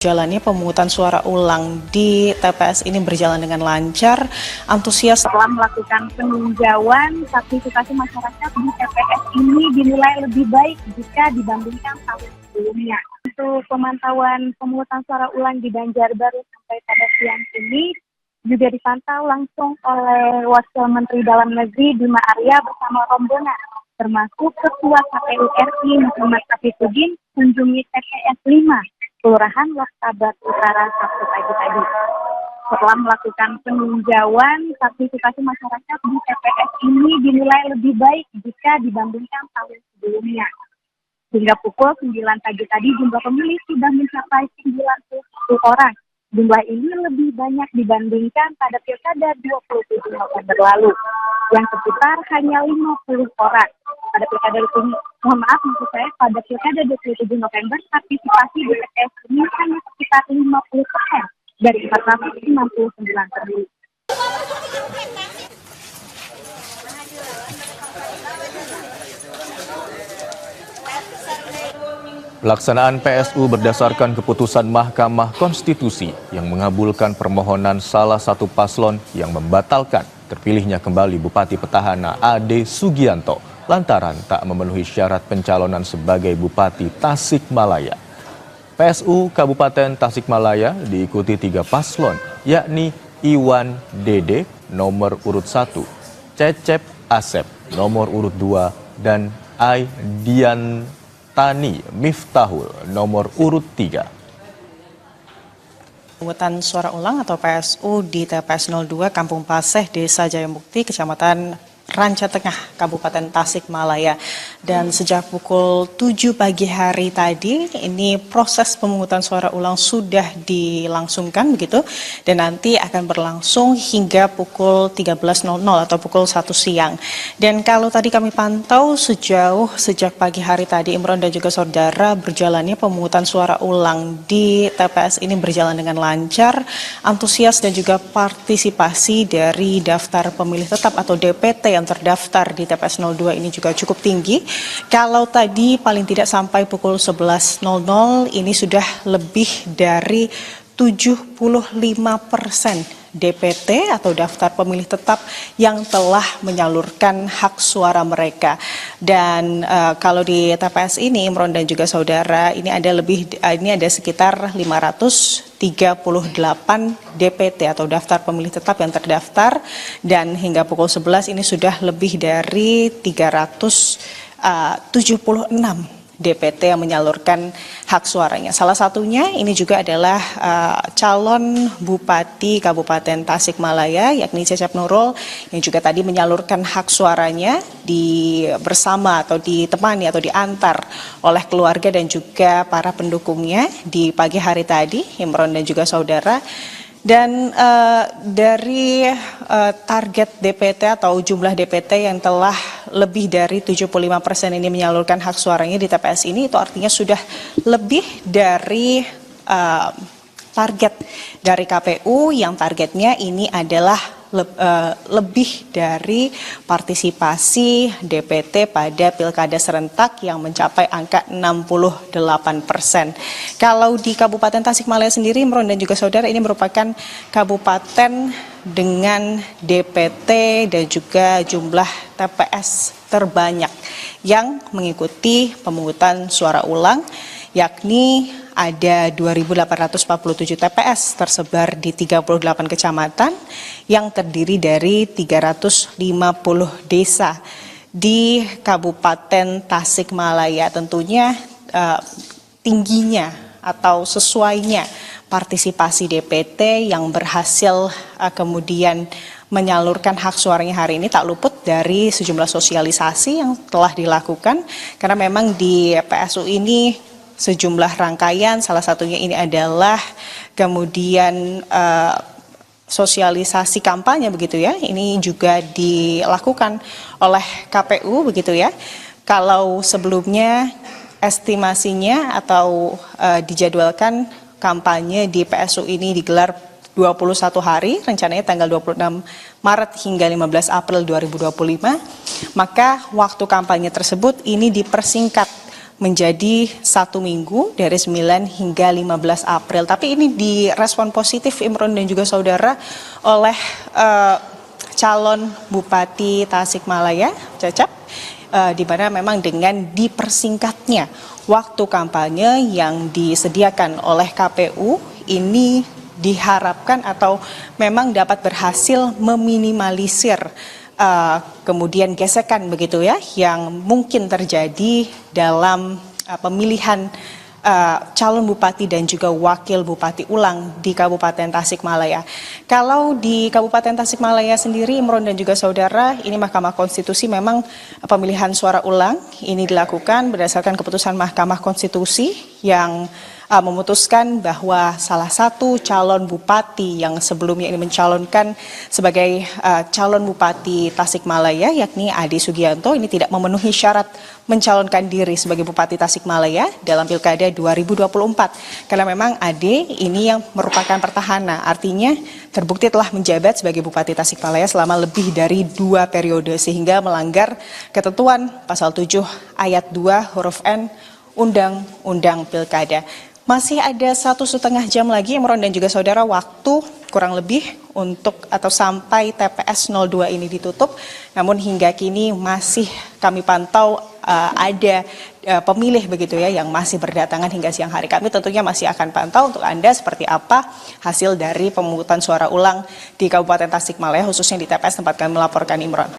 Jalannya pemungutan suara ulang di TPS ini berjalan dengan lancar, antusias. Setelah melakukan peninjauan, partisipasi masyarakat di TPS ini dinilai lebih baik jika dibandingkan tahun sebelumnya. Untuk pemantauan pemungutan suara ulang di Banjarbaru sampai pada siang ini juga dipantau langsung oleh Wakil Menteri Dalam Negeri Bima Arya bersama rombongan, termasuk Ketua KPU RI Muhammad Safikuddin kunjungi TPS 5. Kelurahan Wastabat Utara Sabtu pagi tadi. Setelah melakukan peninjauan, partisipasi masyarakat di TPS ini dinilai lebih baik jika dibandingkan tahun sebelumnya. Hingga pukul 9 pagi tadi jumlah pemilih sudah mencapai 91 orang. Jumlah ini lebih banyak dibandingkan pada Pilkada 27 November lalu, yang sekitar hanya 50 orang. Pada Pilkada pada Pilkada 27 November, partisipasi di TPS ini hanya sekitar 50% dari 469 pemilih. Pelaksanaan PSU berdasarkan keputusan Mahkamah Konstitusi yang mengabulkan permohonan salah satu paslon yang membatalkan terpilihnya kembali Bupati Petahana Ade Sugianto lantaran tak memenuhi syarat pencalonan sebagai Bupati Tasikmalaya. PSU Kabupaten Tasikmalaya diikuti 3 paslon, yakni Iwan Dede nomor urut 1, Cecep Asep nomor urut 2, dan Aidian Tani Miftahul nomor urut 3. Pemungutan suara ulang atau PSU di TPS 02 Kampung Paseh, Desa Jayamukti, Kecamatan Ranca Tengah, Kabupaten Tasikmalaya. Dan sejak pukul 7 pagi hari tadi, ini proses pemungutan suara ulang sudah dilangsungkan begitu, dan nanti akan berlangsung hingga pukul 13.00 atau pukul 1 siang. Dan kalau tadi kami pantau sejak pagi hari tadi, Imron dan juga saudara, berjalannya pemungutan suara ulang di TPS ini berjalan dengan lancar, antusias dan juga partisipasi dari daftar pemilih tetap atau DPT yang terdaftar di TPS 02 ini juga cukup tinggi. Kalau tadi paling tidak sampai pukul 11.00 ini sudah lebih dari 75% DPT atau daftar pemilih tetap yang telah menyalurkan hak suara mereka. Dan kalau di TPS ini, Imron dan juga saudara, ini ada sekitar 538 DPT atau daftar pemilih tetap yang terdaftar, dan hingga pukul 11 ini sudah lebih dari 376 DPT yang menyalurkan hak suaranya. Salah satunya ini juga adalah calon Bupati Kabupaten Tasikmalaya, yakni Cecep Nurul, yang juga tadi menyalurkan hak suaranya bersama atau ditemani atau diantar oleh keluarga dan juga para pendukungnya di pagi hari tadi, Imron dan juga saudara. Dan dari target DPT atau jumlah DPT yang telah lebih dari 75% ini menyalurkan hak suaranya di TPS ini, itu artinya sudah lebih dari target dari KPU yang targetnya ini adalah lebih dari partisipasi DPT pada pilkada serentak yang mencapai angka 68%. Kalau di Kabupaten Tasikmalaya sendiri, Imron dan juga saudara, ini merupakan kabupaten dengan DPT dan juga jumlah TPS terbanyak yang mengikuti pemungutan suara ulang, yakni ada 2.847 TPS tersebar di 38 kecamatan yang terdiri dari 350 desa di Kabupaten Tasikmalaya. Tentunya tingginya atau sesuainya partisipasi DPT yang berhasil kemudian menyalurkan hak suaranya hari ini tak luput dari sejumlah sosialisasi yang telah dilakukan, karena memang di PSU ini sejumlah rangkaian, salah satunya ini adalah kemudian sosialisasi kampanye begitu ya, ini juga dilakukan oleh KPU begitu ya. Kalau sebelumnya estimasinya atau dijadwalkan kampanye di PSU ini digelar 21 hari, rencananya tanggal 26 Maret hingga 15 April 2025, maka waktu kampanye tersebut ini dipersingkat menjadi 1 minggu dari 9 hingga 15 April. Tapi ini direspon positif Imron dan juga saudara oleh calon Bupati Tasikmalaya, Cecep, di mana memang dengan dipersingkatnya waktu kampanye yang disediakan oleh KPU ini diharapkan atau memang dapat berhasil meminimalisir kemudian gesekan begitu ya yang mungkin terjadi dalam pemilihan calon bupati dan juga wakil bupati ulang di Kabupaten Tasikmalaya. Kalau di Kabupaten Tasikmalaya sendiri, Imron dan juga saudara, ini Mahkamah Konstitusi memang pemilihan suara ulang ini dilakukan berdasarkan keputusan Mahkamah Konstitusi yang memutuskan bahwa salah satu calon bupati yang sebelumnya ini mencalonkan sebagai calon bupati Tasikmalaya yakni Ade Sugianto ini tidak memenuhi syarat mencalonkan diri sebagai bupati Tasikmalaya dalam Pilkada 2024 karena memang Ade ini yang merupakan petahana, artinya terbukti telah menjabat sebagai bupati Tasikmalaya selama lebih dari 2 periode sehingga melanggar ketentuan pasal 7 ayat 2 huruf N Undang-Undang Pilkada. Masih ada 1,5 jam lagi Imron dan juga saudara waktu kurang lebih untuk atau sampai TPS 02 ini ditutup. Namun hingga kini masih kami pantau ada pemilih begitu ya yang masih berdatangan hingga siang hari. Kami tentunya masih akan pantau untuk Anda seperti apa hasil dari pemungutan suara ulang di Kabupaten Tasikmalaya khususnya di TPS tempat kami melaporkan Imron.